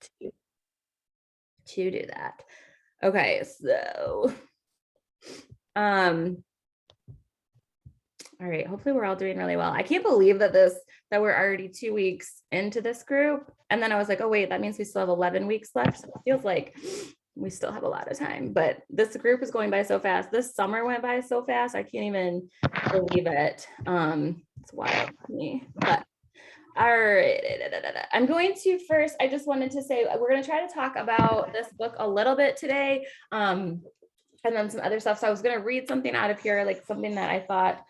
to, to do that. Okay, so um all right, hopefully we're all doing really well. I can't believe that we're already 2 weeks into this group. And then I was like, oh wait, that means we still have 11 weeks left. So it feels like we still have a lot of time, but this group is going by so fast. This summer went by so fast. I can't even believe it. It's wild to me, but all right. I'm going to first, I just wanted to say, we're going to try to talk about this book a little bit today. And then some other stuff. So I was going to read something out of here, like something that I thought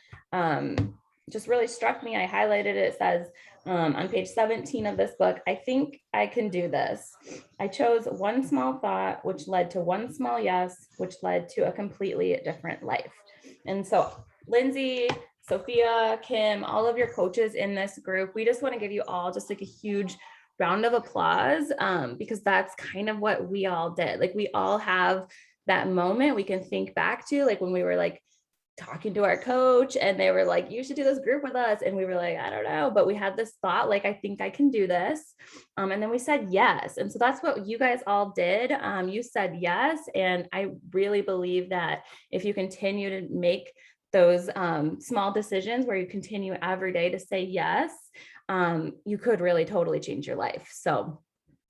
just really struck me. I highlighted it. It says on page 17 of this book, I think I can do this. I chose one small thought, which led to one small yes, which led to a completely different life. And so Lindsay, Sophia, Kim, all of your coaches in this group, we just want to give you all just like a huge round of applause because that's kind of what we all did. Like we all have that moment we can think back to, like when we were like talking to our coach and they were like, you should do this group with us. And we were like, I don't know, but we had this thought, like, I think I can do this. And then we said yes. And so that's what you guys all did. You said yes. And I really believe that if you continue to make those small decisions where you continue every day to say yes, you could really totally change your life. So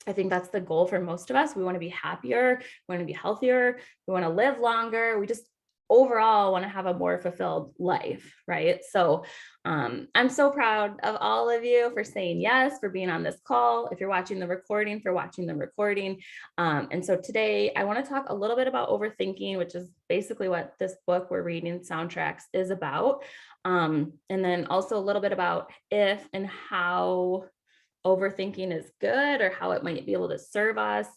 I think that's the goal for most of us. We want to be happier, we want to be healthier, we want to live longer. We just overall want to have a more fulfilled life, right? So I'm so proud of all of you for saying yes, for being on this call. If you're watching the recording, for watching the recording. And so today I want to talk a little bit about overthinking, which is basically what this book we're reading, Soundtracks, is about. And then also a little bit about if and how overthinking is good or how it might be able to serve us.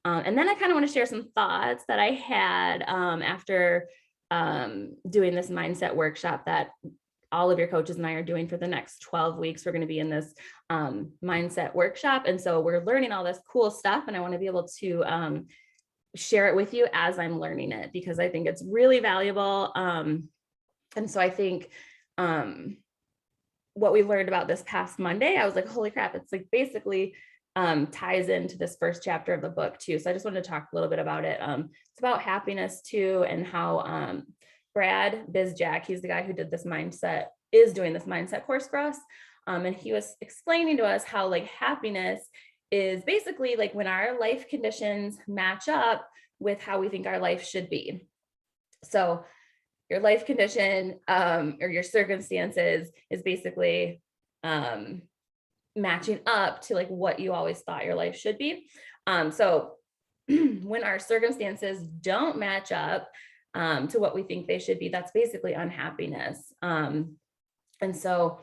And then I kind of want to share some thoughts that I had after doing this mindset workshop that all of your coaches and I are doing for the next 12 weeks. We're going to be in this mindset workshop. And so we're learning all this cool stuff. And I want to be able to share it with you as I'm learning it, because I think it's really valuable. And so I think what we learned about this past Monday, I was like, holy crap, it's like basically ties into this first chapter of the book too. So I just wanted to talk a little bit about it. It's about happiness too, and how Brad Bizjack, he's the guy who did this mindset, is doing this mindset course for us. And he was explaining to us how like happiness is basically like when our life conditions match up with how we think our life should be. So your life condition or your circumstances is basically matching up to like what you always thought your life should be. So when our circumstances don't match up to what we think they should be, that's basically unhappiness. And so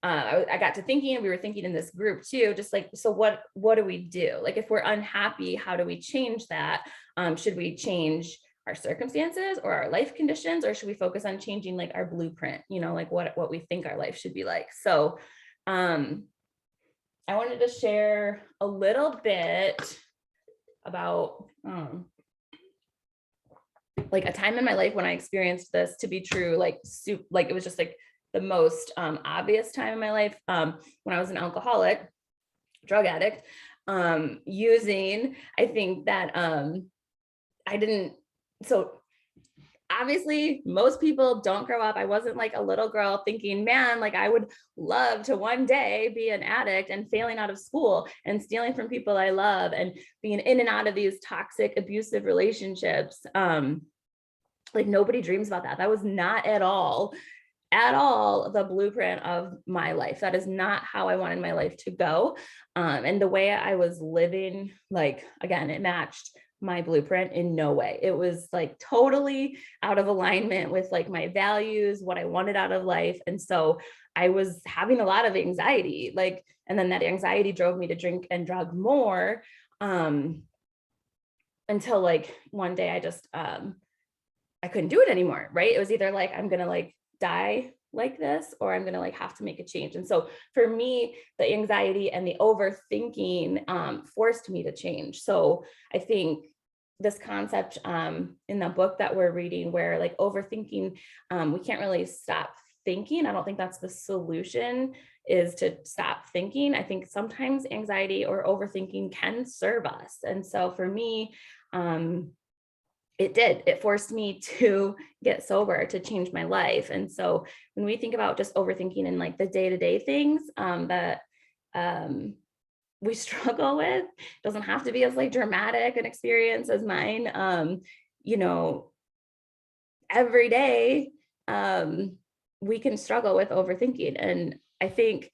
I got to thinking, and we were thinking in this group too, just like, so what do we do? Like if we're unhappy, how do we change that? Should we change our circumstances or our life conditions, or should we focus on changing like our blueprint, like what we think our life should be like? So I wanted to share a little bit about like a time in my life when I experienced this to be true, like it was just like the most obvious time in my life when I was an alcoholic, drug addict, using, I think that I didn't, so obviously most people don't grow up. I wasn't like a little girl thinking, man, like I would love to one day be an addict and failing out of school and stealing from people I love and being in and out of these toxic, abusive relationships. Like nobody dreams about that. That was not at all the blueprint of my life. That is not how I wanted my life to go. And the way I was living, like, again, it matched my blueprint in no way. It was like totally out of alignment with like my values, what I wanted out of life. And so I was having a lot of anxiety, like, and then that anxiety drove me to drink and drug more until like one day I just, I couldn't do it anymore. Right. It was either like, I'm going to like die like this, or I'm going to like have to make a change. And so for me, the anxiety and the overthinking forced me to change. So I think this concept in the book that we're reading, where like overthinking, we can't really stop thinking. I don't think that's the solution. is to stop thinking. I think sometimes anxiety or overthinking can serve us. And so for me, it forced me to get sober, to change my life. And so when we think about just overthinking and like the day-to-day things that we struggle with, it doesn't have to be as like dramatic an experience as mine. You know, every day we can struggle with overthinking. And I think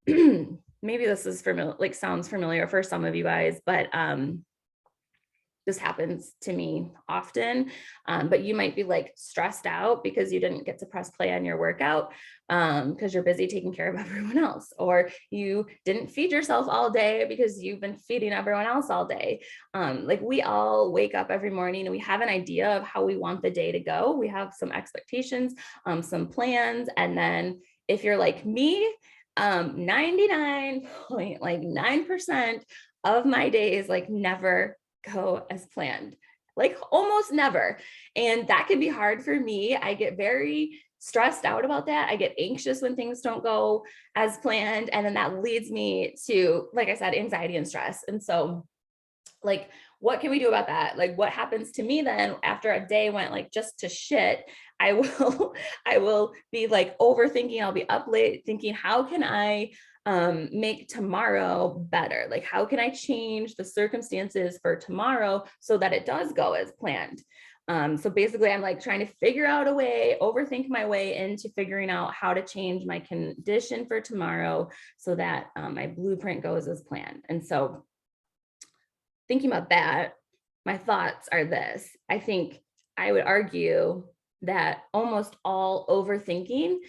maybe this is familiar, like sounds familiar for some of you guys, but this happens to me often, but you might be like stressed out because you didn't get to press play on your workout because you're busy taking care of everyone else, or you didn't feed yourself all day because you've been feeding everyone else all day. Like we all wake up every morning and we have an idea of how we want the day to go. We have some expectations, some plans, and then if you're like me, 99.9% of my days like never go as planned, like almost never. And that can be hard for me. I get very stressed out about that. I get anxious when things don't go as planned. And then that leads me to, like I said, anxiety and stress. And so like, what can we do about that? Like what happens to me then after a day went like just to shit, I will be like overthinking. I'll be up late thinking, how can I make tomorrow better? Like, how can I change the circumstances for tomorrow so that it does go as planned? So basically I'm like trying to figure out a way, overthink my way into figuring out how to change my condition for tomorrow so that my blueprint goes as planned. And so thinking about that, my thoughts are this. I think I would argue that almost all overthinking,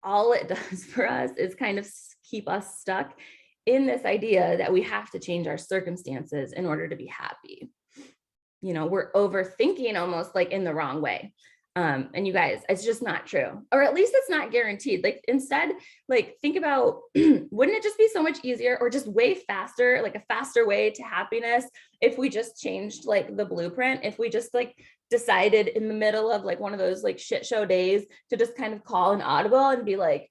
all it does for us is kind of keep us stuck in this idea that we have to change our circumstances in order to be happy. You know, we're overthinking almost like in the wrong way. And you guys, it's just not true, or at least it's not guaranteed. Like instead, like think about, wouldn't it just be so much easier or just way faster, like a faster way to happiness if we just changed like the blueprint, if we just like decided in the middle of like one of those like shit show days to just kind of call an audible and be like,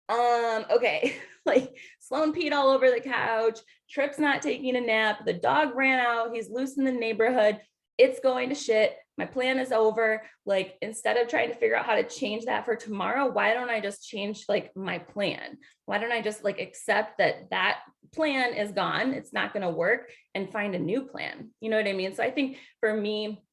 okay, like Sloan peed all over the couch, Trip's not taking a nap, the dog ran out, he's loose in the neighborhood, it's going to shit, my plan is over. Like, instead of trying to figure out how to change that for tomorrow, why don't I just change like my plan? Why don't I just like accept that that plan is gone, it's not going to work, and find a new plan? You know what I mean? So I think for me,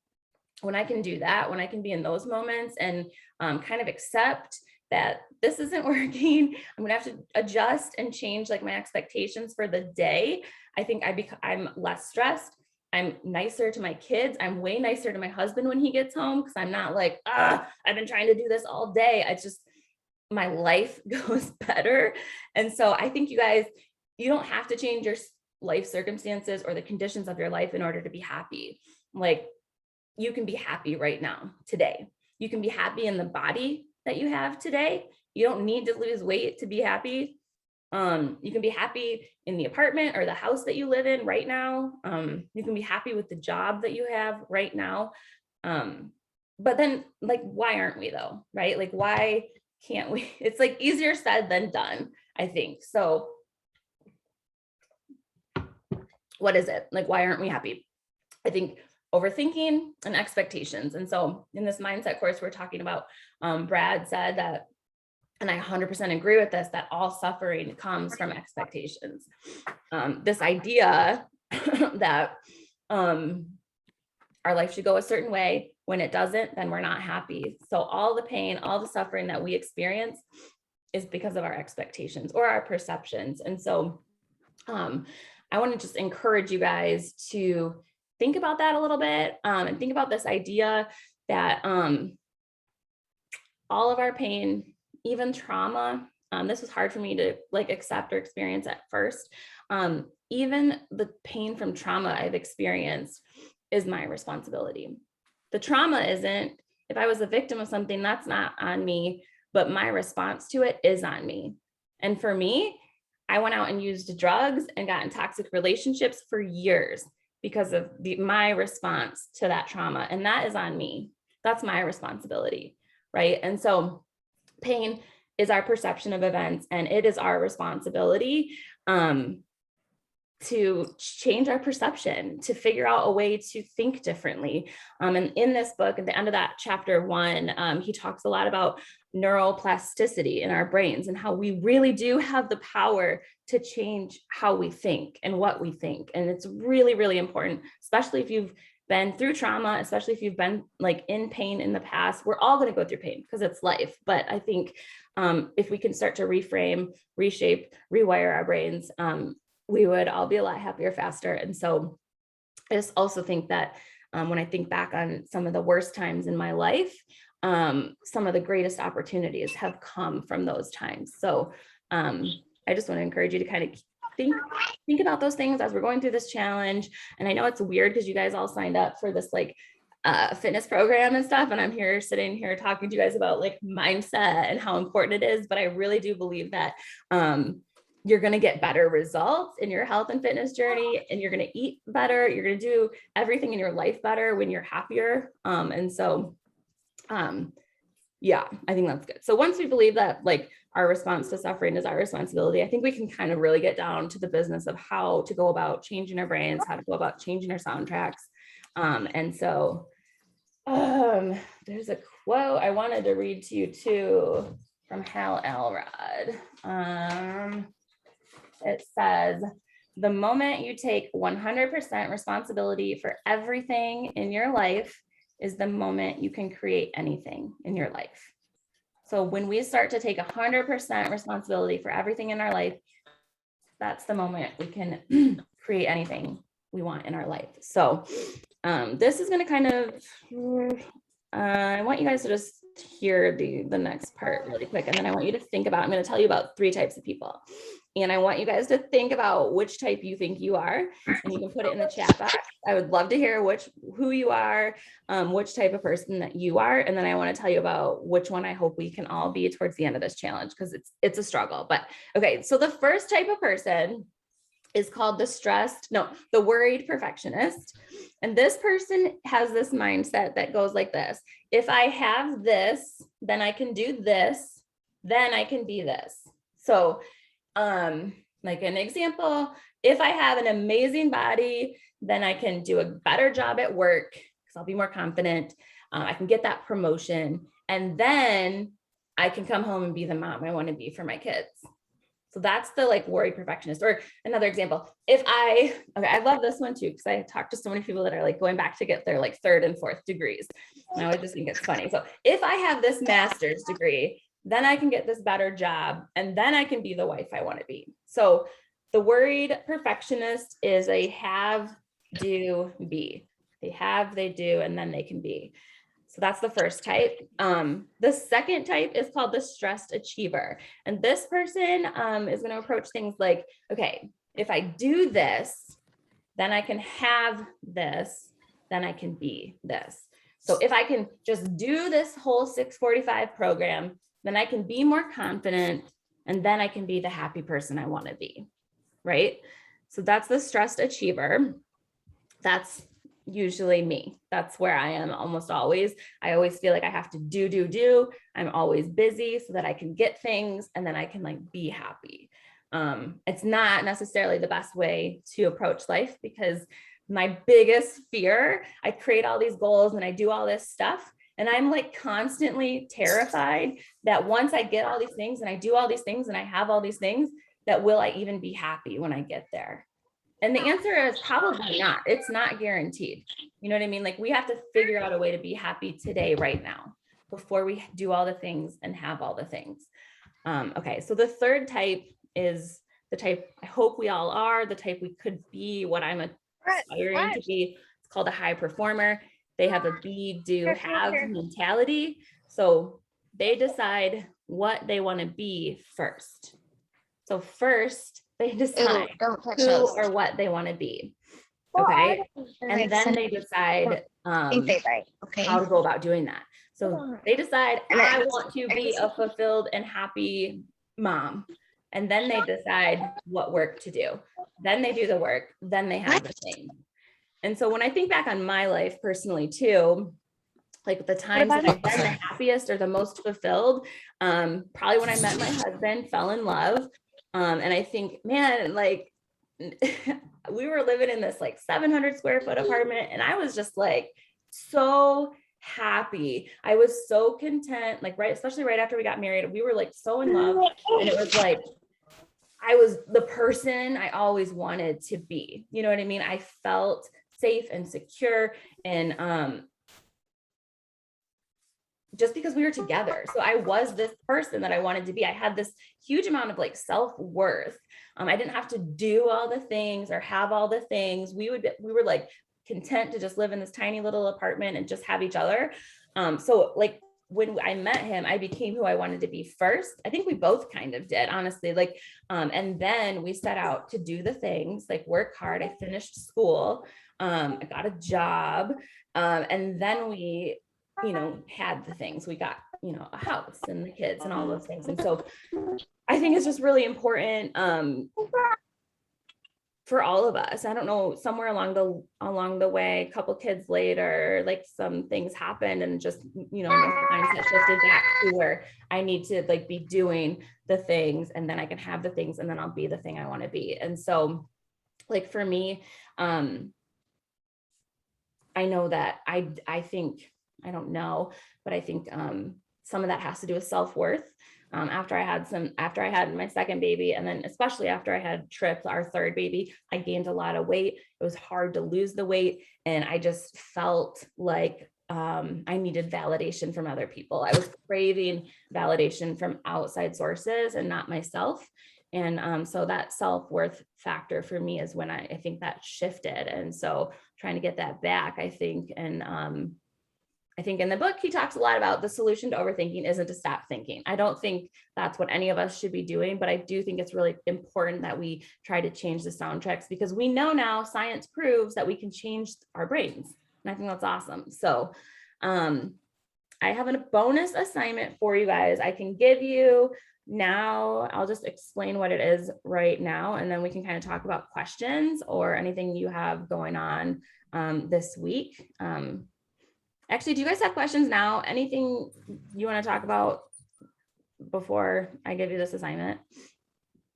when I can do that, when I can be in those moments and kind of accept that this isn't working, I'm gonna have to adjust and change like my expectations for the day, I think I'm less stressed. I'm nicer to my kids. I'm way nicer to my husband when he gets home because I'm not like, I've been trying to do this all day. I just, my life goes better. And so I think you guys, you don't have to change your life circumstances or the conditions of your life in order to be happy. Like, you can be happy right now, today. You can be happy in the body that you have today. You don't need to lose weight to be happy. You can be happy in the apartment or the house that you live in right now. You can be happy with the job that you have right now. But then like, why aren't we though? Right? Like, why can't we? It's like easier said than done, I think. So what is it? Like, why aren't we happy? I think overthinking and expectations. And so in this mindset course we're talking about, Brad said that, and I 100% agree with this, that all suffering comes from expectations. This idea that our life should go a certain way. When it doesn't, then we're not happy. So all the pain, all the suffering that we experience is because of our expectations or our perceptions. And so I want to just encourage you guys to think about that a little bit, and think about this idea that all of our pain, even trauma, this was hard for me to like accept or experience at first. Even the pain from trauma I've experienced is my responsibility. The trauma isn't. If I was a victim of something, that's not on me, but my response to it is on me. And for me, I went out and used drugs and got in toxic relationships for years because of my response to that trauma. And that is on me. That's my responsibility, right? And so pain is our perception of events, and it is our responsibility to change our perception, to figure out a way to think differently. And in this book, at the end of that chapter 1, he talks a lot about neuroplasticity in our brains and how we really do have the power to change how we think and what we think. And it's really, really important, especially if you've been through trauma, especially if you've been like in pain in the past. We're all going to go through pain because it's life. But I think if we can start to reframe, reshape, rewire our brains, we would all be a lot happier faster. And so I just also think that when I think back on some of the worst times in my life, some of the greatest opportunities have come from those times. So I just want to encourage you to kind of think about those things as we're going through this challenge. And I know it's weird because you guys all signed up for this like fitness program and stuff. And I'm here sitting here talking to you guys about like mindset and how important it is. But I really do believe that you're going to get better results in your health and fitness journey, and you're going to eat better. You're going to do everything in your life better when you're happier. And so, yeah, I think that's good. So once we believe that like our response to suffering is our responsibility, I think we can kind of really get down to the business of how to go about changing our brains, how to go about changing our soundtracks. And so there's a quote I wanted to read to you too from Hal Elrod. It says, the moment you take 100% responsibility for everything in your life is the moment you can create anything in your life. So when we start to take 100% responsibility for everything in our life, that's the moment we can create anything we want in our life. So this is going to kind of, I want you guys to just hear the next part really quick. And then I want you to think about, I'm going to tell you about 3 types of people. And I want you guys to think about which type you think you are, and you can put it in the chat box. I would love to hear who you are, which type of person that you are. And then I want to tell you about which one I hope we can all be towards the end of this challenge, because it's a struggle. But okay, so the first type of person is called the worried perfectionist. And this person has this mindset that goes like this: if I have this, then I can do this, then I can be this. So like an example, if I have an amazing body, then I can do a better job at work because I'll be more confident. I can get that promotion, and then I can come home and be the mom I want to be for my kids. So that's the like worried perfectionist. Or another example, I love this one too, because I talked to so many people that are like going back to get their like 3rd and 4th degrees. And I always just think it's funny. So if I have this master's degree, then I can get this better job, and then I can be the wife I want to be. So the worried perfectionist is a have, do, be. They have, they do, and then they can be. So that's the first type. The second type is called the stressed achiever. And this person is going to approach things like, okay, if I do this, then I can have this, then I can be this. So if I can just do this whole 645 program, then I can be more confident, and then I can be the happy person I want to be, right? So that's the stressed achiever. That's usually me. That's where I am almost always. I always feel like I have to do. I'm always busy so that I can get things, and then I can like be happy. It's not necessarily the best way to approach life, because my biggest fear, I create all these goals and I do all this stuff, and I'm like constantly terrified that once I get all these things and I do all these things and I have all these things, that will I even be happy when I get there? And the answer is probably not. It's not guaranteed. You know what I mean? Like we have to figure out a way to be happy today, right now, before we do all the things and have all the things. Okay, so the third type is the type I hope we all are, the type we could be, what I'm aspiring to be. It's called a high performer. They have a be, do, have mentality. So they decide what they want to be first. So first, they decide who or what they want to be. Okay. And then they decide how to go about doing that. So they decide, I want to be a fulfilled and happy mom. And then they decide what work to do. Then they do the work. Then they have the thing. And so when I think back on my life personally too, like the times that I've been the happiest or the most fulfilled, probably when I met my husband, fell in love. And I think, man, like we were living in this like 700 square foot apartment, and I was just like so happy. I was so content, like especially right after we got married, we were like so in love. And it was like, I was the person I always wanted to be. You know what I mean? I felt safe and secure, and just because we were together. So I was this person that I wanted to be. I had this huge amount of like self-worth. I didn't have to do all the things or have all the things. We were like content to just live in this tiny little apartment and just have each other. So like when I met him, I became who I wanted to be first. I think we both kind of did, honestly. Like, and then we set out to do the things, like work hard. I finished school. I got a job. And then we, had the things. We got, a house and the kids and all those things. And so I think it's just really important for all of us. I don't know, somewhere along the way, a couple kids later, like some things happened, and just, my mindset shifted back to where I need to like be doing the things, and then I can have the things, and then I'll be the thing I want to be. And so like for me, I know that I think, I don't know, but I think some of that has to do with self-worth. After I had my second baby, and then especially after I had Trip, our third baby, I gained a lot of weight. It was hard to lose the weight. And I just felt like I needed validation from other people. I was craving validation from outside sources and not myself. And so that self-worth factor for me is when I think that shifted. And so trying to get that back, I think, and I think in the book, he talks a lot about the solution to overthinking isn't to stop thinking. I don't think that's what any of us should be doing, but I do think it's really important that we try to change the soundtracks, because we know now science proves that we can change our brains. And I think that's awesome. So I have a bonus assignment for you guys. I can give you now. I'll just explain what it is right now, and then we can kind of talk about questions or anything you have going on this week. Actually, do you guys have questions now? Anything you want to talk about before I give you this assignment?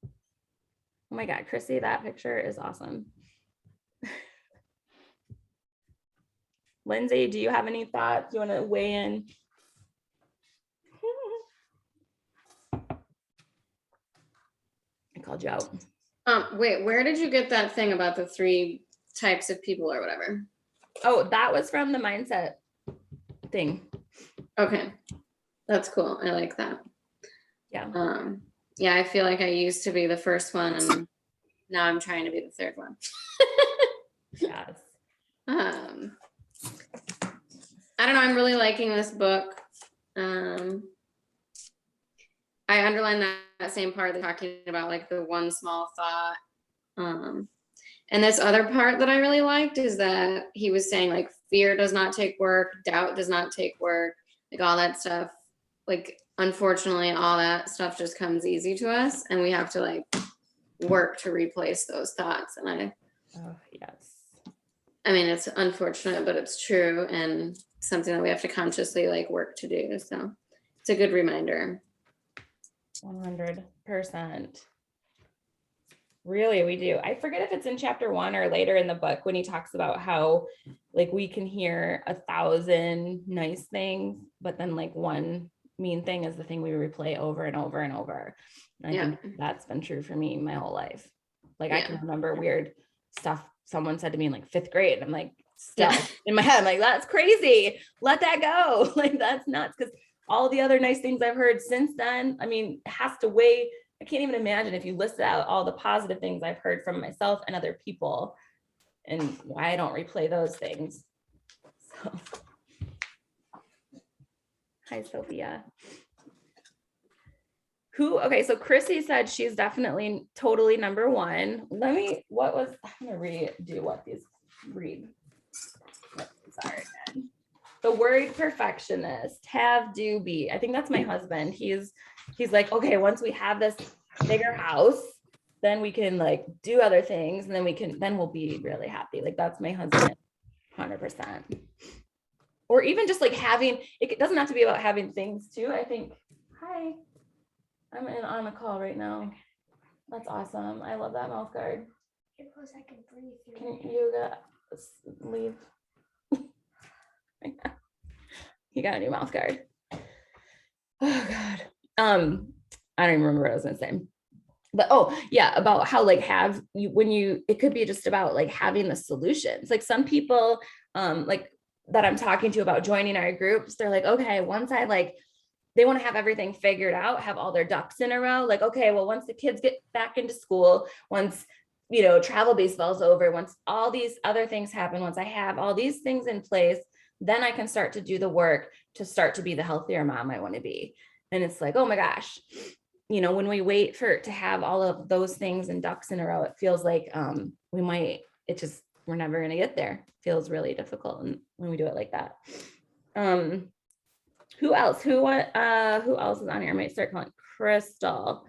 Oh my God, Chrissy, that picture is awesome. Lindsay, do you have any thoughts? You want to weigh in? I called you out. Wait, where did you get that thing about the 3 types of people or whatever? Oh, that was from the mindset thing. Okay, that's cool. I like that. Yeah. Yeah, I feel like I used to be the first one, and now I'm trying to be the third one. Yes. I don't know. I'm really liking this book. I underlined that same part that's talking about like the one small thought. And this other part that I really liked is that he was saying like fear does not take work, doubt does not take work, like all that stuff. Like, unfortunately, all that stuff just comes easy to us, and we have to like work to replace those thoughts. And yes. I mean, it's unfortunate, but it's true, and something that we have to consciously like work to do. So it's a good reminder. 100%. Really, we do. I forget if it's in chapter 1 or later in the book when he talks about how like we can hear 1,000 nice things, but then like one mean thing is the thing we replay over and over and over. And I think that's been true for me my whole life. Like I can remember weird stuff someone said to me in like 5th grade. I'm like, still in my head, I'm like, that's crazy. Let that go. Like that's nuts. Because all the other nice things I've heard since then, I mean, it has to weigh. I can't even imagine if you list out all the positive things I've heard from myself and other people, and why I don't replay those things. So. Hi, Sophia. Okay, so Chrissy said she's definitely totally number 1. I'm gonna redo what these read. Sorry. The word perfectionist, have, do, be. I think that's my husband. He's like, okay, once we have this bigger house, then we can like do other things, and then we'll be really happy. Like that's my husband, 100%. or even just like having, it doesn't have to be about having things too. I think, hi, I'm on a call right now. That's awesome. I love that mouth guard. Because I can breathe through Can you leave? You got a new mouth guard. Oh God. I don't even remember what I was gonna say. But oh yeah, about how like have you when you it could be just about like having the solutions. Like some people like that I'm talking to about joining our groups, they're like, okay, once I like they want to have everything figured out, have all their ducks in a row. Like, okay, well, once the kids get back into school, once, you know, travel baseball's over, once all these other things happen, once I have all these things in place, then I can start to do the work to start to be the healthier mom I want to be. And it's like, oh my gosh, you know, when we wait to have all of those things and ducks in a row, it feels like we're never going to get there. It feels really difficult when we do it like that. Who else? Who else is on here? I might start calling Crystal.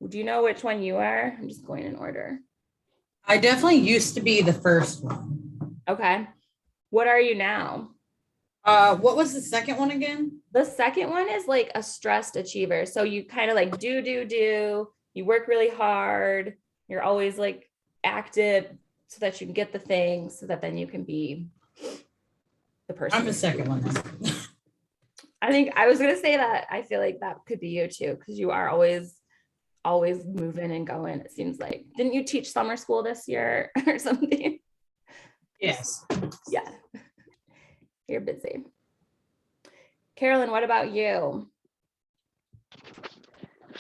Do you know which one you are? I'm just going in order. I definitely used to be the first one. Okay. What are you now? What was the second one again? The second one is like a stressed achiever. So you kind of like do. You work really hard. You're always like active so that you can get the things so that then you can be the person. I'm the second one. I think I was going to say that. I feel like that could be you too, because you are always moving and going. It seems like, didn't you teach summer school this year or something? Yes. Yeah. You're busy. Carolyn, what about you?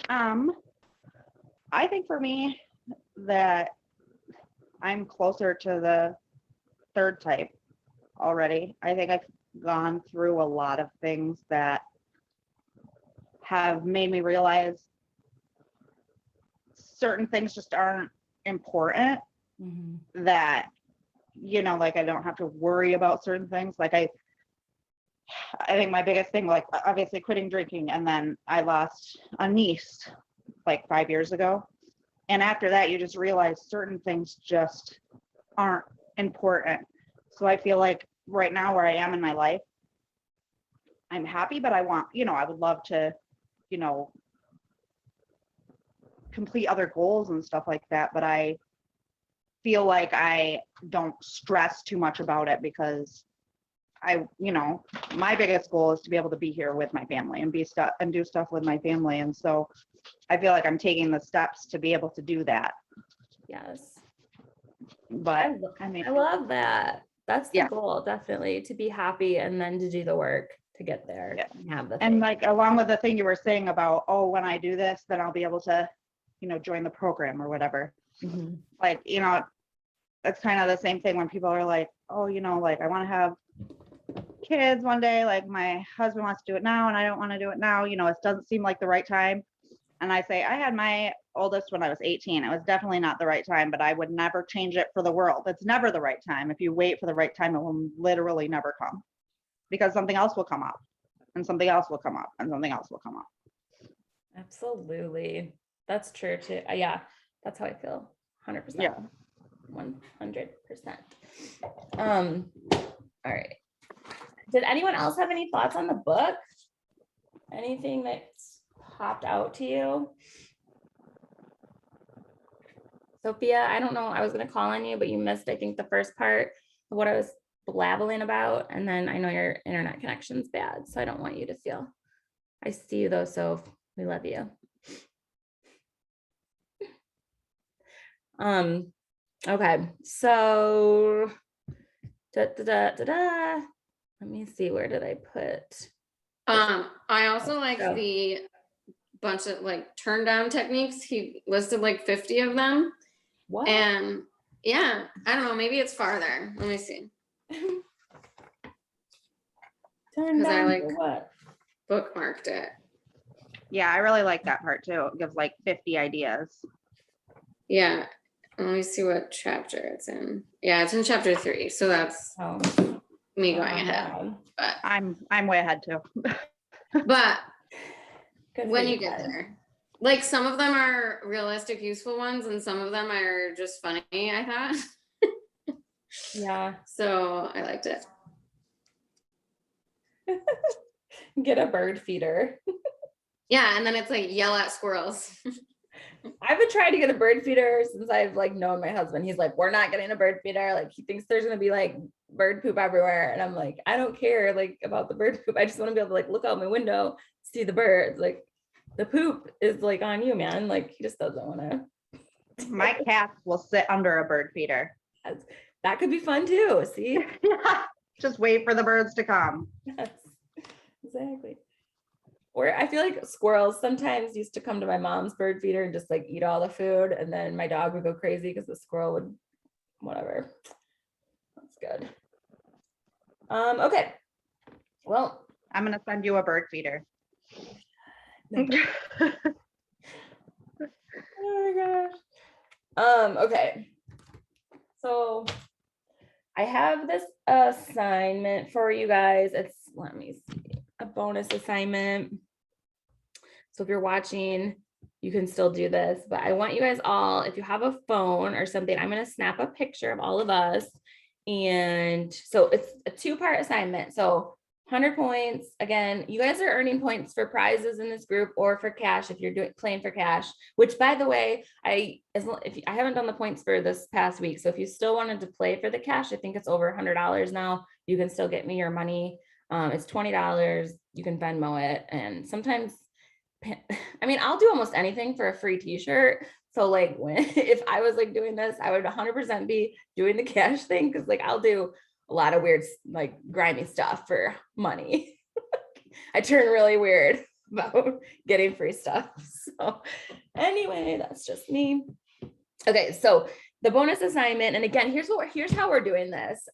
I think for me that I'm closer to the third type already. I think I've gone through a lot of things that have made me realize certain things just aren't important. Mm-hmm. That, you know, like I don't have to worry about certain things. Like I think my biggest thing, like obviously quitting drinking, and then I lost a niece like 5 years ago. And after that, you just realize certain things just aren't important. So I feel like right now where I am in my life, I'm happy, but I want, you know, I would love to, you know, complete other goals and stuff like that. But I feel like I don't stress too much about it because you know, my biggest goal is to be able to be here with my family and do stuff with my family. And so I feel like I'm taking the steps to be able to do that. Yes. But I love that. That's the goal, definitely, to be happy and then to do the work to get there. Yeah. And have the and like along with the thing you were saying about, oh, when I do this, then I'll be able to, you know, join the program or whatever. Mm-hmm. Like, you know, that's kind of the same thing when people are like, oh, you know, like I want to have kids one day, like my husband wants to do it now and I don't want to do it now, you know, it doesn't seem like the right time. And I say, I had my oldest when I was 18. It was definitely not the right time, but I would never change it for the world. It's never the right time. If you wait for the right time, it will literally never come, because something else will come up and something else will come up and something else will come up. Absolutely. That's true too. Yeah, that's how I feel. 100%. Yeah. 100%. All right. Did anyone else have any thoughts on the book? Anything that's popped out to you? Sophia, I don't know. I was going to call on you, but you missed, I think, the first part of what I was blabbling about. And then I know your internet connection's bad, so I don't want you to feel. I see you though, Soph. We love you. Okay, so let me see, where did I put? I also like the bunch of like turn down techniques. He listed like 50 of them. What? And yeah, I don't know, maybe it's farther. Let me see. Turn down I like what? Bookmarked it. Yeah, I really like that part too. It gives like 50 ideas. Yeah. Let me see what chapter it's in. Yeah, it's in chapter 3. So that's me going ahead. But I'm way ahead too. But when you get there, like some of them are realistic, useful ones, and some of them are just funny, I thought. Yeah. So I liked it. Get a bird feeder. Yeah, and then it's like yell at squirrels. I've been trying to get a bird feeder since I've like known my husband. He's like, we're not getting a bird feeder. Like he thinks there's gonna be like bird poop everywhere. And I'm like, I don't care like about the bird poop. I just want to be able to like look out my window, see the birds. Like the poop is like on you, man. Like he just doesn't want to. My cats will sit under a bird feeder. That could be fun too. See? Just wait for the birds to come. Yes, exactly. Or I feel like squirrels sometimes used to come to my mom's bird feeder and just like eat all the food. And then my dog would go crazy because the squirrel would, whatever. That's good. Okay. Well, I'm gonna send you a bird feeder. oh my gosh. Okay. So I have this assignment for you guys. It's, let me see, a bonus assignment. So if you're watching, you can still do this, but I want you guys all, if you have a phone or something, I'm going to snap a picture of all of us. And so it's a 2-part assignment. So 100 points. Again, you guys are earning points for prizes in this group or for cash if you're playing for cash, which by the way, I haven't done the points for this past week. So if you still wanted to play for the cash, I think it's over $100 now. You can still get me your money. It's $20. You can Venmo it. And sometimes, I mean, I'll do almost anything for a free t-shirt. So like if I was like doing this, I would 100% be doing the cash thing. Cause like I'll do a lot of weird, like grimy stuff for money. I turn really weird about getting free stuff. So anyway, that's just me. Okay. So the bonus assignment, and again, here's how we're doing this.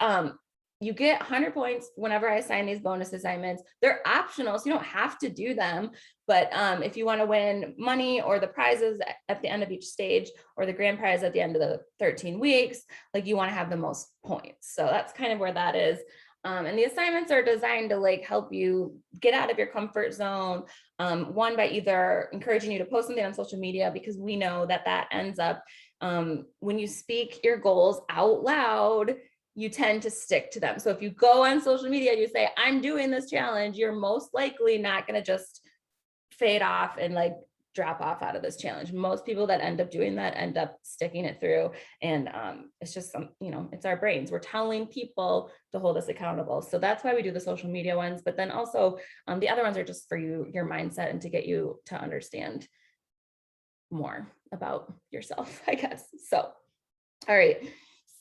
You get 100 points whenever I assign these bonus assignments. They're optional, so you don't have to do them. But if you want to win money or the prizes at the end of each stage or the grand prize at the end of the 13 weeks, like you want to have the most points. So that's kind of where that is. And the assignments are designed to like help you get out of your comfort zone. One, by either encouraging you to post something on social media, because we know that ends up when you speak your goals out loud, you tend to stick to them. So if you go on social media and you say, I'm doing this challenge, you're most likely not going to just fade off and like drop off out of this challenge. Most people that end up doing that end up sticking it through. And it's just it's our brains. We're telling people to hold us accountable. So that's why we do the social media ones. But then also the other ones are just for your mindset and to get you to understand more about yourself, I guess. So, all right.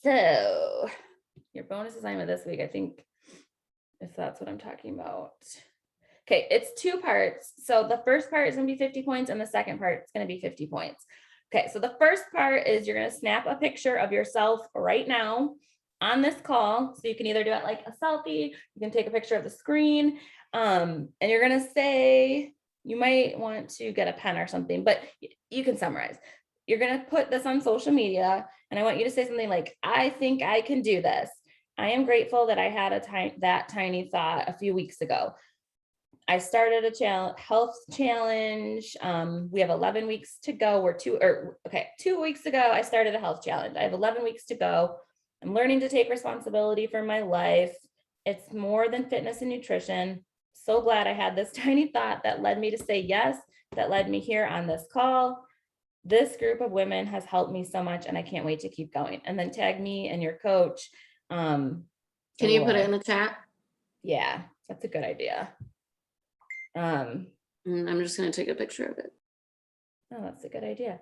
So your bonus assignment this week, I think, if that's what I'm talking about. Okay, it's 2 parts. So the first part is going to be 50 points and the second part is going to be 50 points. Okay, so the first part is you're going to snap a picture of yourself right now on this call. So you can either do it like a selfie, you can take a picture of the screen, and you're going to say, you might want to get a pen or something, but you can summarize. You're going to put this on social media, and I want you to say something like, I think I can do this. I am grateful that I had that tiny thought a few weeks ago. I started a health challenge. We have 11 weeks to go. 2 weeks ago, I started a health challenge. I have 11 weeks to go. I'm learning to take responsibility for my life. It's more than fitness and nutrition. So glad I had this tiny thought that led me to say yes, that led me here on this call. This group of women has helped me so much, and I can't wait to keep going. And then tag me and your coach. Can you put it in the chat? Yeah, that's a good idea. I'm just going to take a picture of it. Oh, that's a good idea.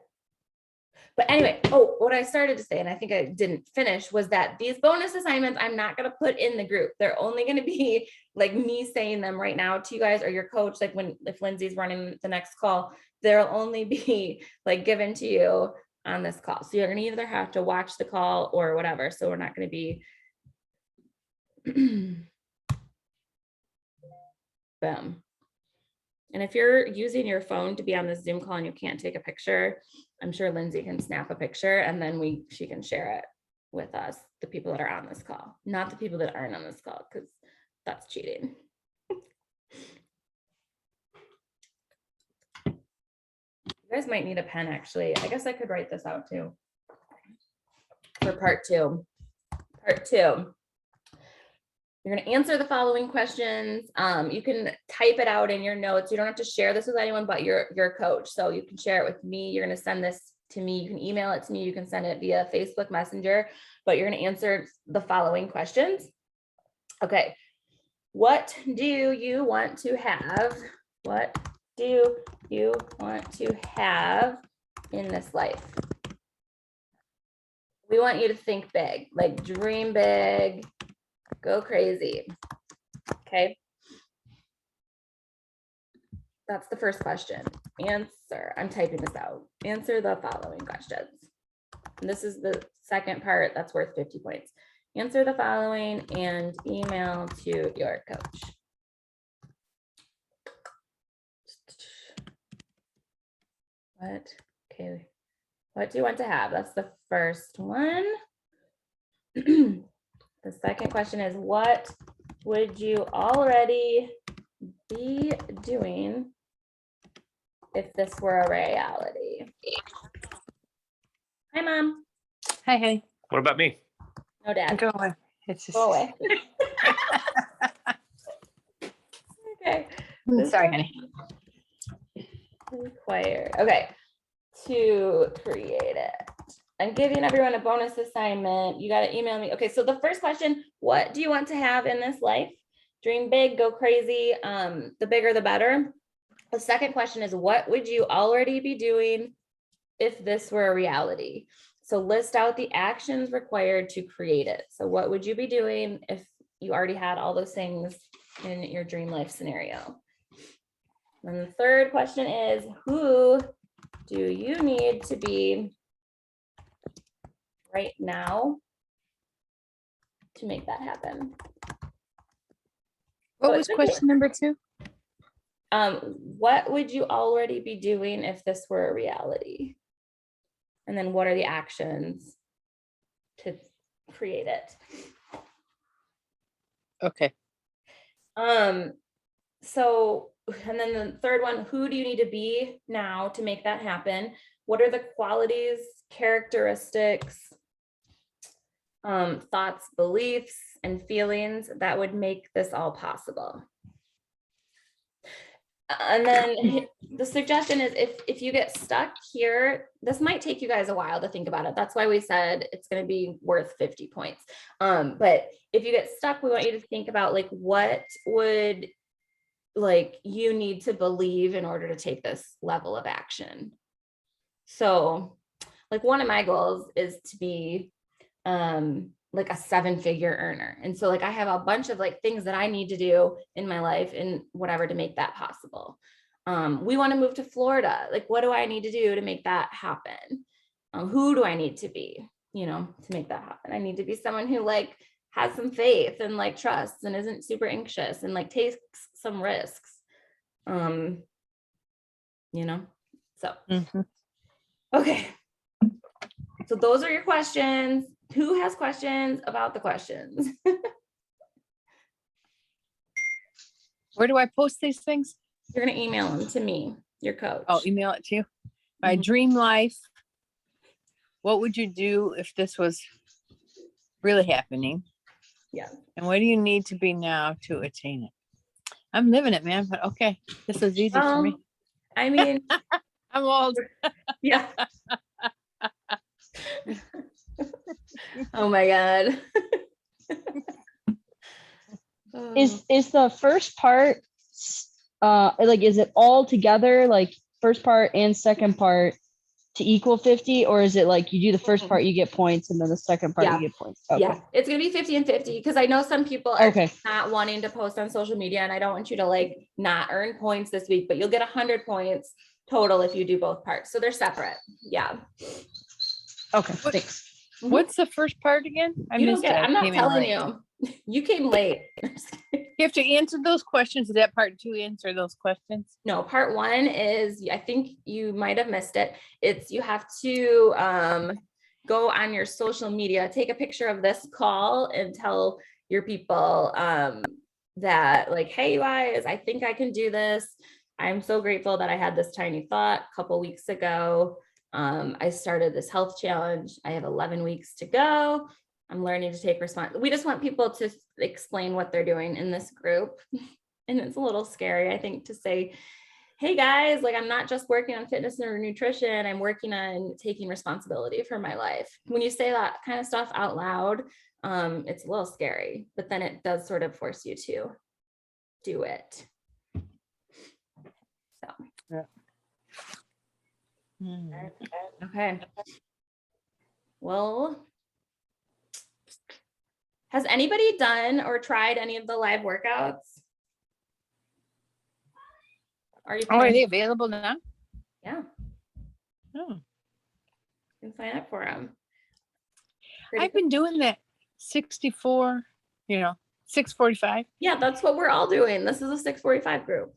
But anyway, what I started to say, and I think I didn't finish, was that these bonus assignments, I'm not going to put in the group. They're only going to be like me saying them right now to you guys or your coach. Like if Lindsay's running the next call, they'll only be like given to you on this call. So you're going to either have to watch the call or whatever. So we're not going to be boom. And if you're using your phone to be on this Zoom call and you can't take a picture, I'm sure Lindsay can snap a picture and then she can share it with us, the people that are on this call, not the people that aren't on this call, because that's cheating. You guys might need a pen, actually. I guess I could write this out too. For part two. Part 2. You're going to answer the following questions. You can type it out in your notes. You don't have to share this with anyone but your coach. So you can share it with me. You're going to send this to me. You can email it to me. You can send it via Facebook Messenger, but you're going to answer the following questions. Okay. What do you want to have? What do you want to have in this life? We want you to think big, like dream big, go crazy. Okay. That's the first question. Answer. I'm typing this out. Answer the following questions. And this is the second part that's worth 50 points. Answer the following and email to your coach. What? Okay. What do you want to have? That's the first one. The second question is, what would you already be doing if this were a reality? Hi, Mom. Hi, honey. What about me? No, Dad. Go away. It's just, Go away. Okay. Sorry, honey. Required. Okay. To create it. I'm giving everyone a bonus assignment. You got to email me. Okay. So the first question, what do you want to have in this life? Dream big, go crazy. The bigger, the better. The second question is, what would you already be doing if this were a reality? So list out the actions required to create it. So what would you be doing if you already had all those things in your dream life scenario? And the third question is, who do you need to be right now to make that happen? What Oh, was it's question number 2? What would you already be doing if this were a reality? And then what are the actions to create it? Okay. So, and then the third one, who do you need to be now to make that happen? What are the qualities, characteristics, thoughts, beliefs, and feelings that would make this all possible? And then the suggestion is if you get stuck here, this might take you guys a while to think about it. That's why we said it's going to be worth 50 points. But if you get stuck, we want you to think about like, what would like you need to believe in order to take this level of action. So like one of my goals is to be like a 7-figure earner. And so like I have a bunch of like things that I need to do in my life and whatever to make that possible. We want to move to Florida. Like, what do I need to do to make that happen? Who do I need to be, to make that happen? I need to be someone who like has some faith and like trusts and isn't super anxious and like takes some risks. So okay. So those are your questions. Who has questions about the questions? Where do I post these things? You're going to email them to me, your coach. I'll email it to you. My dream life. What would you do if this was really happening? Yeah. And what do you need to be now to attain it? I'm living it, man. But okay, this is easy for me. I mean, I'm old. yeah. Oh my God. Is the first part like, is it all together, like first part and second part to equal 50, or is it like you do the first part, you get points, and then the second part you get points? Okay. Yeah, it's gonna be 50 and 50 because I know some people are Okay. not wanting to post on social media, and I don't want you to like not earn points this week, but you'll get 100 points total if you do both parts. So they're separate. Yeah. Okay. Thanks. What's the first part again? I You don't missed get, it. I I'm not came in telling late. you. You came late. You have to answer those questions. Is that part 2 answer those questions? No, part 1 is, I think you might have missed it. It's you have to go on your social media, take a picture of this call and tell your people that like, hey, you guys, I think I can do this. I'm so grateful that I had this tiny thought a couple weeks ago. I started this health challenge. I have 11 weeks to go. I'm learning to take responsibility. We just want people to explain what they're doing in this group. And it's a little scary, I think, to say, hey guys, like I'm not just working on fitness or nutrition, I'm working on taking responsibility for my life. When you say that kind of stuff out loud, it's a little scary, but then it does sort of force you to do it. So. Yeah. Okay. Well, has anybody done or tried any of the live workouts? Are you Oh, are planning? they available now? Yeah, Oh. you can sign up for them. I've been doing that 64, 6:45. Yeah, that's what we're all doing. This is a 6:45 group.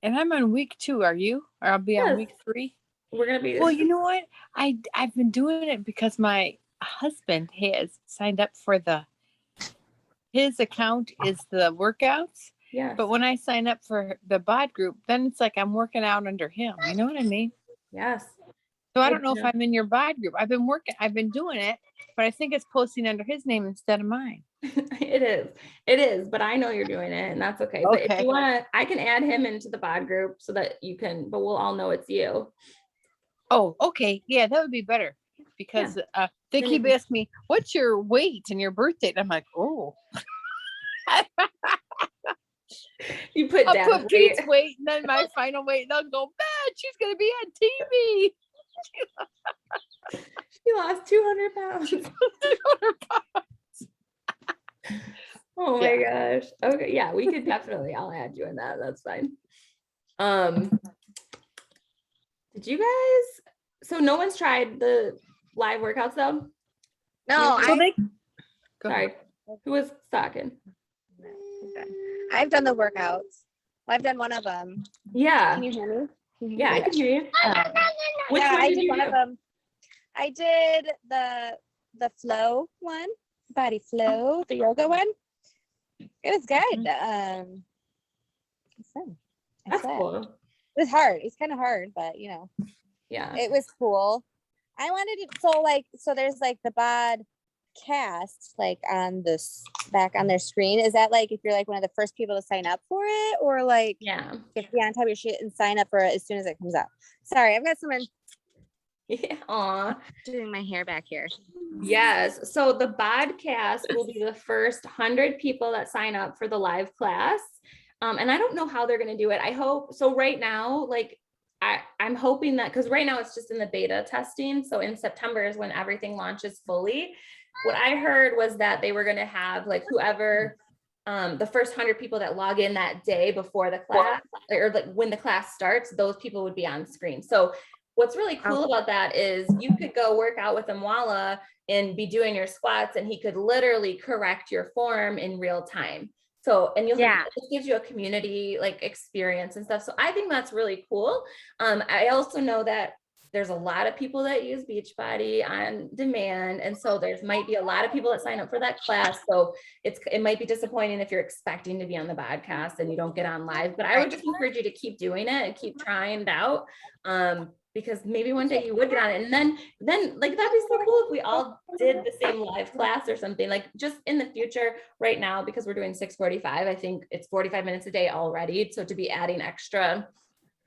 And I'm on week 2. Are you? Or I'll be on Yes. week 3. We're gonna be. Well, you know what? I've been doing it because my husband has signed up for his account is the workouts. Yes. But when I sign up for the bod group, then it's like I'm working out under him. You know what I mean? Yes. So I don't know if I'm in your bod group. I've been doing it, but I think it's posting under his name instead of mine. It is, but I know you're doing it and that's okay. But if Okay. you want, I can add him into the bod group so that you can, but we'll all know it's you. Oh, okay. Yeah, that would be better because they Then keep you- asking me, what's your weight and your birth date? I'm like, oh, You put I'll Dad's put weight. Pete's weight and then my final weight. And they'll go, man, she's going to be on TV. She lost 200 pounds. Oh my gosh. Okay. Yeah, we could definitely, I'll add you in that. That's fine. Did you guys, so no one's tried the live workouts though? No, Well, Go Sorry. ahead. Who was talking? I've done the workouts. Well, I've done one of them. Yeah. Can you hear me? Yeah, I can hear you. Which yeah, one I did did you one do? of them. I did the flow one, body flow, the yoga one. It was good. It's fun. That's It cool. was hard. It's kind of hard, but Yeah. it was cool. I wanted to so there's like the bod cast like on this back on their screen. Is that like if you're like one of the first people to sign up for it, or like Yeah. you have to be on top of your shit and sign up for it as soon as it comes out? Sorry, I've got someone Yeah. Aw. doing my hair back here. Yes. So the podcast will be the first 100 people that sign up for the live class. And I don't know how they're going to do it. I hope so. Right now, like I'm hoping that because right now it's just in the beta testing. So in September is when everything launches fully. What I heard was that they were going to have like whoever the first 100 people that log in that day before the class or like when the class starts, those people would be on screen. So what's really cool about that is you could go work out with Amwala and be doing your squats and he could literally correct your form in real time. So, and it gives you a community like experience and stuff. So I think that's really cool. I also know that there's a lot of people that use Beachbody on demand. And so might be a lot of people that sign up for that class. So it might be disappointing if you're expecting to be on the podcast and you don't get on live, but I would just encourage you to keep doing it and keep trying it out. Because maybe one day you would get on it. And then like, that'd be so cool if we all did the same live class or something like just in the future right now, because we're doing 6:45, I think it's 45 minutes a day already. So to be adding extra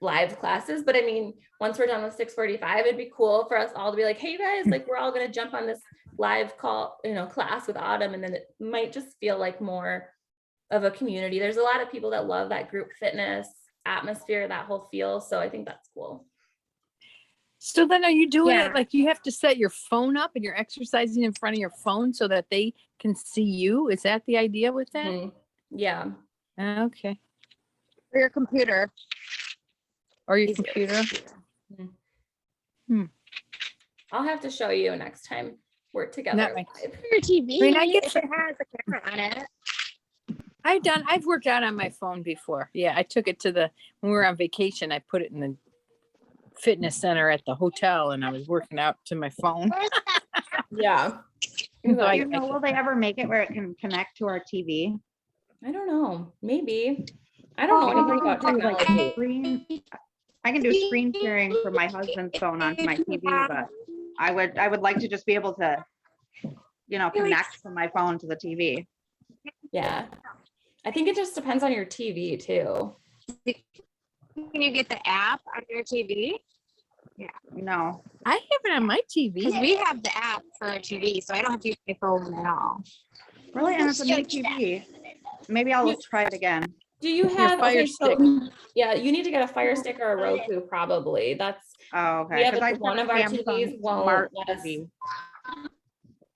live classes, but I mean, once we're done with 6:45, it'd be cool for us all to be like, hey guys, like we're all going to jump on this live call, class with Autumn. And then it might just feel like more of a community. There's a lot of people that love that group fitness atmosphere, that whole feel. So I think that's cool. So then are you doing it like you have to set your phone up and you're exercising in front of your phone so that they can see you? Is that the idea with that? Mm-hmm. Yeah. Okay. Or your computer. Or your computer. I'll have to show you next time we're together. Not my- Your TV. I mean, I guess if it has a camera on it. I've worked out on my phone before. Yeah, I took it when we were on vacation, I put it in the fitness center at the hotel and I was working out to my phone. Yeah. Will they ever make it where it can connect to our TV? I don't know. Maybe. I don't know anything about technology. I can do screen sharing from my husband's phone onto my TV, but I would like to just be able to connect from my phone to the TV. Yeah. I think it just depends on your TV too. Can you get the app on your TV? No. I have it on my Because TV. we have the app for our TV, so I don't have to use my phone at all. Really? And it's a new TV. Maybe I'll try it again. Do you Your have Fire okay, Stick. so yeah, you need to get a Fire Stick or a Roku probably. That's Oh, we okay. have 'Cause I one have of a our Samsung TVs won't Smart let us. TV.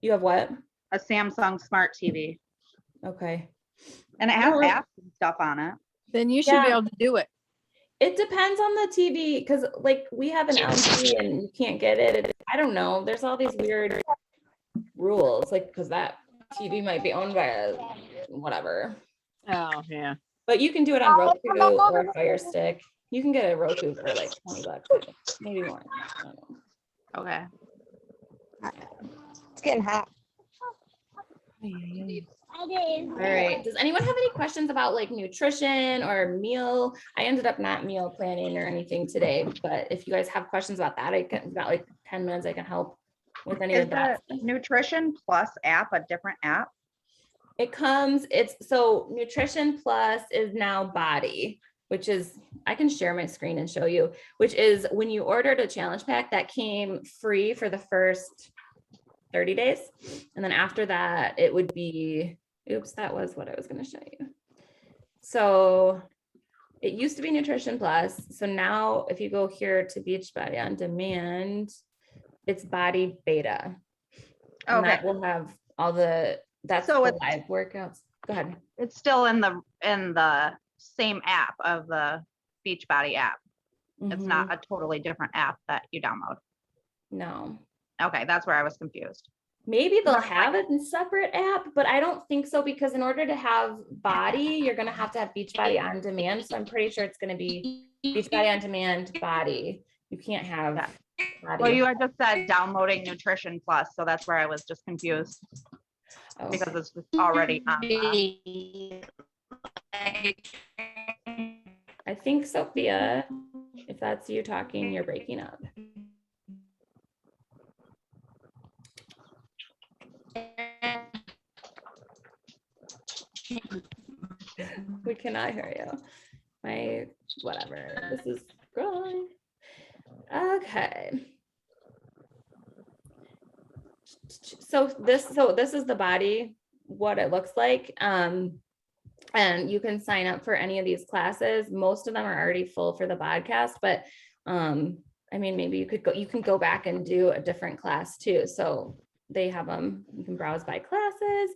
You have what? A Samsung Smart TV. Okay. And it has Well, apps and stuff on it. Then you should be Yeah. able to do it. It depends on the TV because like we have an LG and you can't get it. I don't know. There's all these weird rules, like because that TV might be owned by a whatever. Oh, yeah. But you can do it on Roku or Fire Stick. You can get a Roku for like $20, maybe more. I don't know. Okay. It's getting hot. All right. Does anyone have any questions about like nutrition or meal? I ended up not meal planning or anything today, but if you guys have questions about that, I've got like 10 minutes. I can help with any Is of that. the Nutrition Plus app a different app? So Nutrition Plus is now Body, which is, I can share my screen and show you, which is when you ordered a challenge pack that came free for the first 30 days. And then after that, it would be, oops, that was what I was going to show you. So it used to be Nutrition Plus. So now if you go here to Beachbody on Demand, it's Body Beta. And Okay. that will have all that's So the it's- live workouts. Go ahead. It's still in the same app of the Beachbody app. It's Mhm. not a totally different app that you download. No. Okay, that's where I was confused. Maybe they'll have it in separate app, but I don't think so because in order to have Body, you're going to have Beachbody on Demand. So I'm pretty sure it's going to be Beachbody on Demand Body. You can't have Body. Well, you had just said downloading Nutrition Plus, so that's where I was just confused Oh. because it's just already on. I think Sophia, if that's you talking, you're breaking up. We cannot hear you. Whatever. This is scrolling. Okay. So this is the Body, what it looks like. And you can sign up for any of these classes. Most of them are already full for the podcast, but I mean, maybe you can go back and do a different class too. So they have them, you can browse by classes.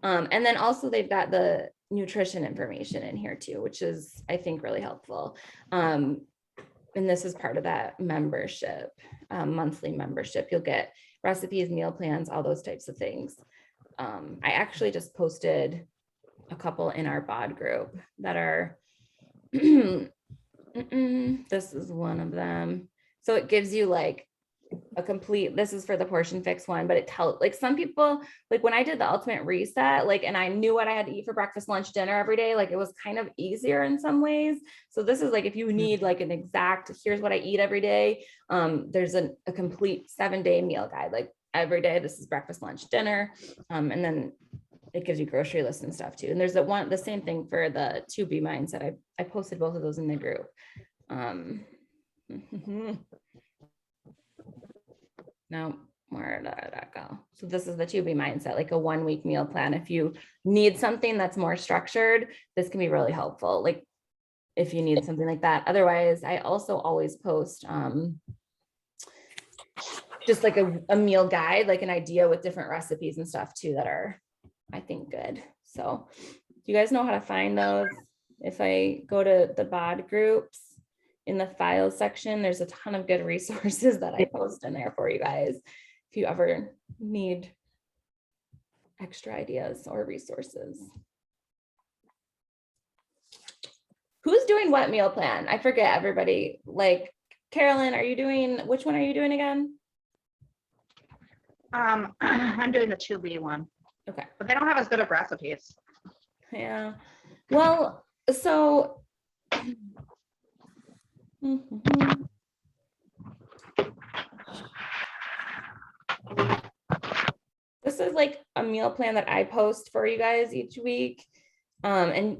And then also they've got the nutrition information in here too, which is, I think, really helpful. And this is part of that membership, monthly membership. You'll get recipes, meal plans, all those types of things. I actually just posted a couple in our bod group that are, this is one of them. So it gives you like a complete, this is for the portion fix one, but it tells like some people, like when I did the ultimate reset, like, and I knew what I had to eat for breakfast, lunch, dinner every day, like it was kind of easier in some ways. So this is like, if you need like an exact, here's what I eat every day. There's a complete 7-day meal guide, like every day, this is breakfast, lunch, dinner. And then it gives you grocery lists and stuff too. And there's the same thing for the 2B mindset. I posted both of those in the group. No, where did that go? So this is the 2B mindset, like a 1-week meal plan. If you need something that's more structured, this can be really helpful. Like if you need something like that. Otherwise, I also always post just like a meal guide, like an idea with different recipes and stuff too that are, I think, good. So do you guys know how to find those? If I go to the bod groups in the files section, there's a ton of good resources that I post in there for you guys. If you ever need extra ideas or resources. Who's doing what meal plan? I forget everybody. Like Carolyn, which one are you doing again? I'm doing the 2B one. Okay. But they don't have as good of recipes. Yeah. Well, so This is like a meal plan that I post for you guys each week. And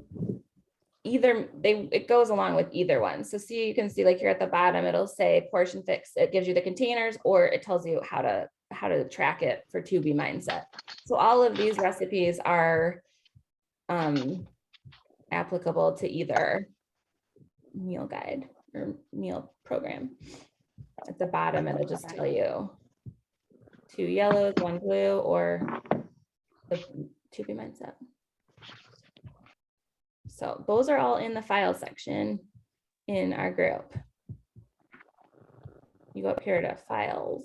it goes along with either one. So see, you can see like here at the bottom, it'll say portion fix. It gives you the containers, or it tells you how to track it for 2B mindset. So all of these recipes are applicable to either meal guide or meal program. At the bottom, it'll just tell you 2 yellows, 1 blue, or the 2B mindset. So those are all in the file section in our group. You go up here to files.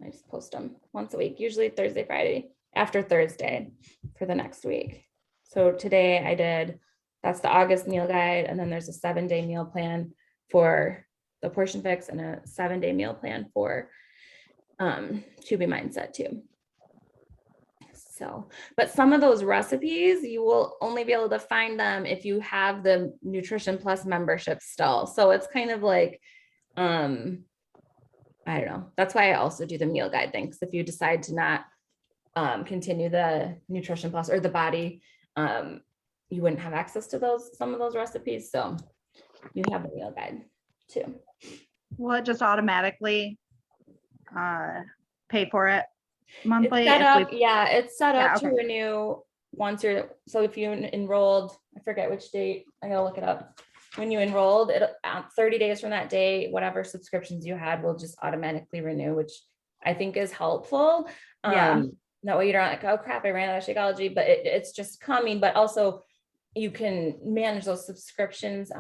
I just post them once a week, usually Thursday, Friday, after Thursday for the next week. So today that's the August meal guide, and then there's a 7-day meal plan for the portion fix and a 7-day meal plan for 2B mindset too. So, but some of those recipes, you will only be able to find them if you have the Nutrition Plus membership still. So it's kind of like, I don't know. That's why I also do the meal guide thing. Because if you decide to not continue the Nutrition Plus or the body, you wouldn't have access to some of those recipes. So you have the meal guide too. Will it just automatically pay for it monthly? It's set up okay. to renew once so if you enrolled, I forget which date, I gotta look it up. When you enrolled, 30 days from that day, whatever subscriptions you had will just automatically renew, which I think is helpful. Yeah. That way you're not like, oh crap, I ran out of Shakeology, but it's just coming. But also you can manage those subscriptions.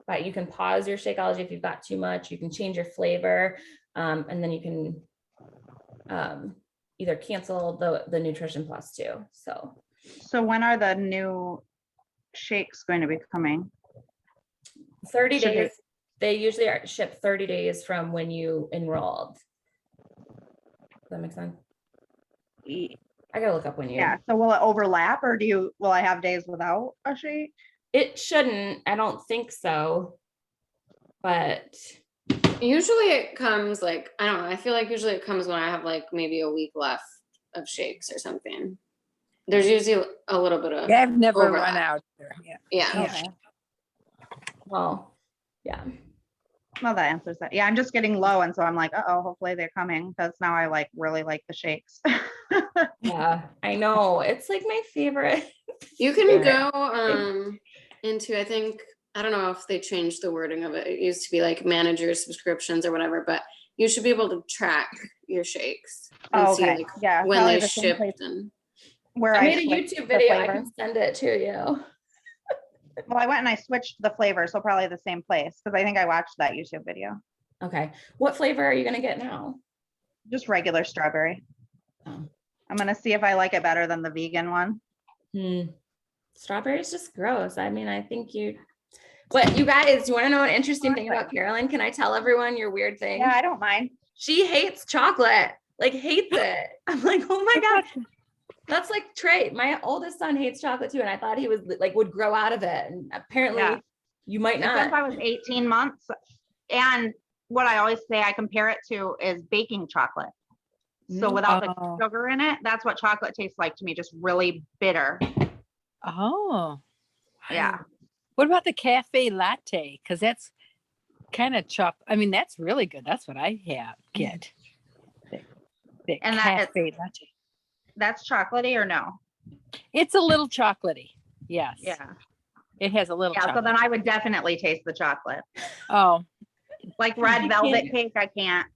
But you can pause your Shakeology if you've got too much. You can change your flavor, and then you can either cancel the Nutrition Plus too. So when are the new shakes going to be coming? 30 days. They usually are shipped 30 days from when you enrolled. Does that make sense? I gotta look up when you. Yeah. So will it overlap, or will I have days without a shake? It shouldn't. I don't think so. But Usually it comes like, I don't know. I feel like usually it comes when I have like maybe a week left of shakes or something. There's usually a little bit of Yeah, I've never overlap. run out there. Yeah. Yeah. Okay. well, yeah. Well, that answers that. Yeah, I'm just getting low, and so I'm like, hopefully they're coming, because now I really like the shakes. Yeah, I know. It's like my favorite. You can go into, I think, I don't know if they changed the wording of it. It used to be like manager subscriptions or whatever, but you should be able to track your shakes and see like Yeah, when probably they're the same shipped. place And where I made a switched YouTube the video. I flavor. can send it to you. Well, I went and I switched the flavor, so probably the same place, because I think I watched that YouTube video. Okay. What flavor are you gonna get now? Just regular strawberry. Oh. I'm gonna see if I like it better than the vegan one. Strawberry is just gross. I mean, I think But you guys, you want to know an interesting thing about Carolyn? Can I tell everyone your weird thing? Yeah, I don't mind. She hates chocolate, like hates it. I'm like, oh my God. That's like Trey. My oldest son hates chocolate too. And I thought he was like, would grow out of it. And apparently you might not. Since I was 18 months. And what I always say I compare it to is baking chocolate. So without the sugar in it, that's what chocolate tastes like to me, just really bitter. Oh. Yeah. What about the cafe latte? Because that's kind of I mean, that's really good. That's what I get. The And cafe latte. That's chocolatey or no? It's a little chocolatey. Yes. Yeah. It has a little chocolate. So then I would definitely taste the chocolate. Oh. Like red velvet cake, I can't.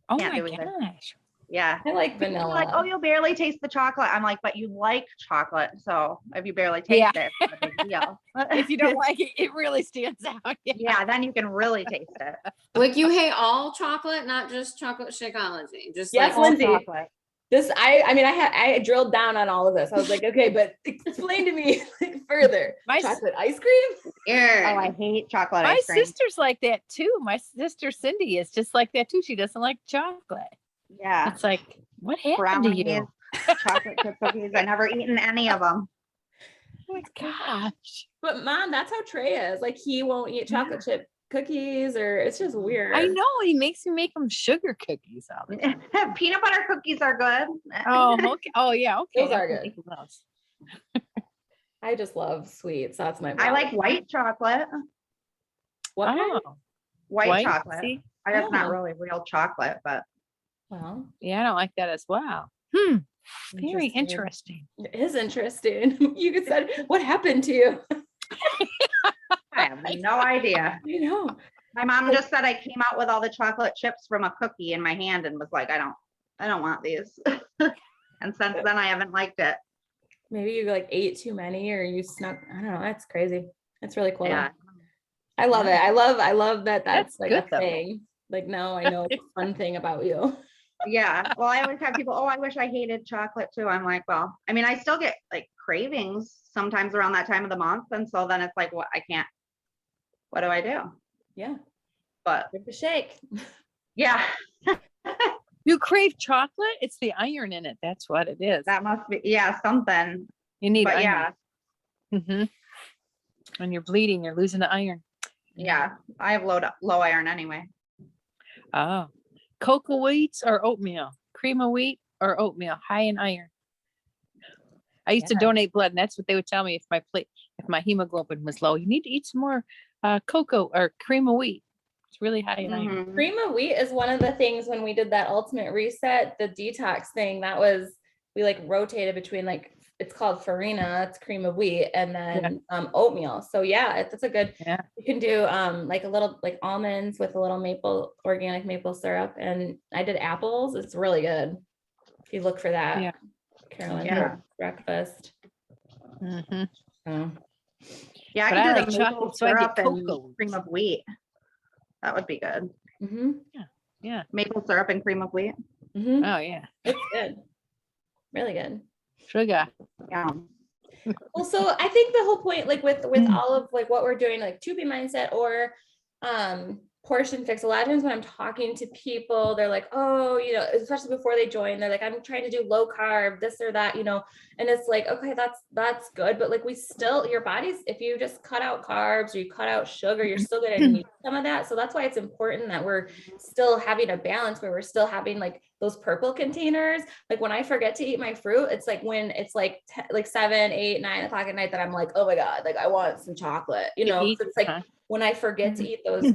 Oh can't my do either. gosh. Yeah. I like vanilla. Like, oh, you'll barely taste the chocolate. I'm like, but you like chocolate. So if you barely taste it, it's not a big deal. If you don't like it, it really stands out. Yeah, then you can really taste it. like you hate all chocolate, not just chocolate Shakeology. Just Yes, like Lindsay. Chocolate. This, I mean, I drilled down on all of this. I was like, okay, but explain to me like further. Chocolate ice cream? Yeah. Oh, I hate chocolate My ice cream. sister's like that too. My sister Cindy is just like that too. She doesn't like chocolate. Yeah. It's like, what happened to you? Chocolate chip cookies. I never eaten any of them. Oh my gosh. But Mom, that's how Trey is. Like he won't eat chocolate chip cookies, or it's just weird. I know he makes me make them sugar cookies all the time. Peanut butter cookies are good. Oh, okay. Oh, yeah. Okay. Those are I can good. make those. I just love sweets. That's my I problem. like white chocolate. What kind? Oh, White chocolate. See? I guess not Oh. really real chocolate, but Well, Yeah, I don't like that as well. Very interesting. It is interesting. You could said, what happened to you? I have no idea. You know. My mom just said I came out with all the chocolate chips from a cookie in my hand and was like, I don't want these. And since then I haven't liked it. Maybe you like ate too many or you snuck. I don't know. That's crazy. That's really cool. Yeah. I love it. I love that that's like good, a though. thing. Like now I know a fun thing about you. Yeah. Well, I always have people, oh, I wish I hated chocolate too. I'm like, well, I mean, I still get like cravings sometimes around that time of the month. And so then it's like, what do I do? Yeah. But Give it a shake. yeah, You crave chocolate? It's the iron in it. That's what it is. that must be, yeah, something. You need But iron. yeah, When you're bleeding, you're losing the iron. yeah, I have low iron anyway. Oh, cocoa wheats or oatmeal, cream of wheat or oatmeal, high in iron. I used to Yeah. donate blood, and that's what they would tell me if my hemoglobin was low. You need to eat some more cocoa or cream of wheat. It's really high in iron. Mhm. Cream of wheat is one of the things when we did that ultimate reset, the detox thing, that was, we like rotated between like, it's called farina, it's cream of wheat, and then oatmeal. So yeah, that's a good, Yeah. you can do like a little like almonds with a little organic maple syrup. And I did apples. It's really good. If you look for that. Yeah. Carolyn, Yeah. breakfast. Mm-hmm. So, Yeah, I But could I do like the chocolate, maple so I get syrup and cocoa. cream of wheat. That would be good. mhm, Yeah. Maple syrup and cream of wheat. mhm. Oh yeah. It's good. Really good. Sugar. Yeah. Well, so I think the whole point, like with all of like what we're doing, like 2B mindset or portion fix, a lot of times when I'm talking to people, they're like, oh, you know, especially before they join, they're like, I'm trying to do low carb, this or that, you know, and it's like, okay, that's good. But like, we still, your body's, if you just cut out carbs or you cut out sugar, you're still going to need some of that. So that's why it's important that we're still having a balance where we're still having like those purple containers. Like when I forget to eat my fruit, it's like when it's like like 7, 8, 9 o'clock at night that I'm like, oh my God, like I want some chocolate, you know, eat, it's like when I forget to eat those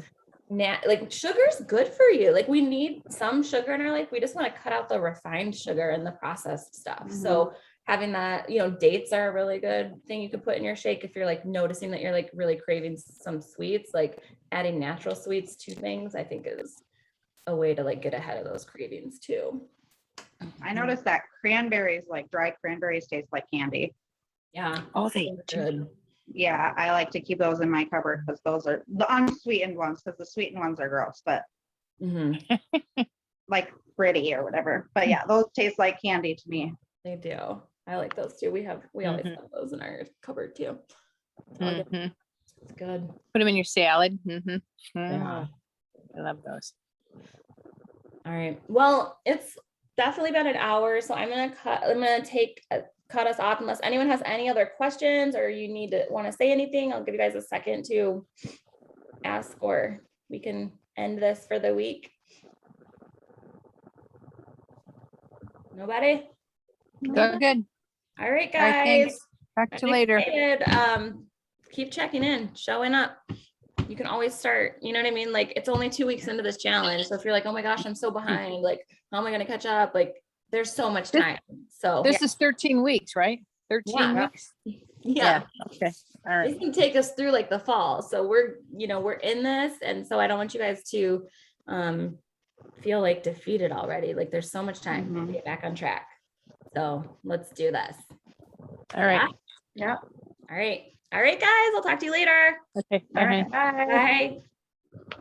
like sugar's good for you. Like we need some sugar in our life. We just want to cut out the refined sugar and the processed stuff. So having that, you know, dates are a really good thing you could put in your shake if you're like noticing that you're like really craving some sweets. Like adding natural sweets to things, I think is a way to like get ahead of those cravings too. I noticed that cranberries, like dry cranberries, taste like candy. Yeah. Oh, they so do. good. Yeah, I like to keep those in my cupboard because those are the unsweetened ones, because the sweetened ones are gross, but Mhm. like pretty or whatever. But yeah, those taste like candy to me. They do. I like those too. We always have those in our cupboard too. It's all good. Mhm. It's good. Put them in your salad. Yeah. I love those. All right. Well, it's definitely been an hour, so I'm gonna cut us off unless anyone has any other questions or you want to say anything. I'll give you guys a second to ask, or we can end this for the week. Nobody? Good. All right, All right, guys. thanks. Talk to you later. Excited. Keep checking in, showing up. You can always start, you know what I mean? Like it's only 2 weeks into this challenge. So if you're like, oh my gosh, I'm so behind, like, how am I going to catch up? Like there's so much time. So This is 13 weeks, right? 13 Yeah. weeks? yeah. Okay. All right. This can take us through like the fall. So we're in this. And so I don't want you guys to feel like defeated already. Like there's so much time to get back on track. So let's do this. All right. Yeah. All right. All right, guys. I'll talk to you later. Okay. All right. Bye. Bye.